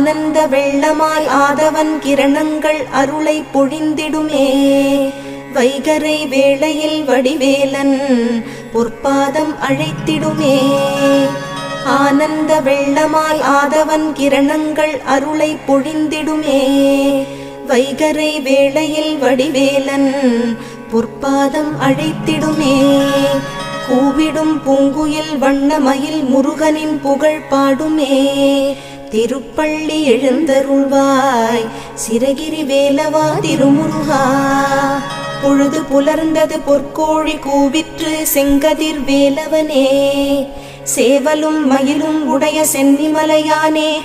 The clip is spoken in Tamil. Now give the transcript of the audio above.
ஆனந்த வெள்ளமாய் ஆதவன் கிரணங்கள் அருளை பொழிந்திடுமே. வைகரை வேளையில் வடிவேலன் பொற்பாதம் அழைத்திடுமே. ஆனந்த வெள்ளமாய் ஆதவன் கிரணங்கள் அருளை பொழிந்திடுமே. வைகரை வேளையில் வடிவேலன் பொற்பாதம் அழைத்திடுமே. கூவிடும் பூங்குயில் வண்ணமயில் முருகனின் புகழ் பாடுமே. திருப்பள்ளி எழுந்தருள்வாய் சிரகிரி வேலவா திருமுருகா. பொழுது புலர்ந்தது பொற்கோழி கூவிற்று செங்கதிர் வேலவனே. சேவலும் மயிலும் உடைய சென்னிமலையானே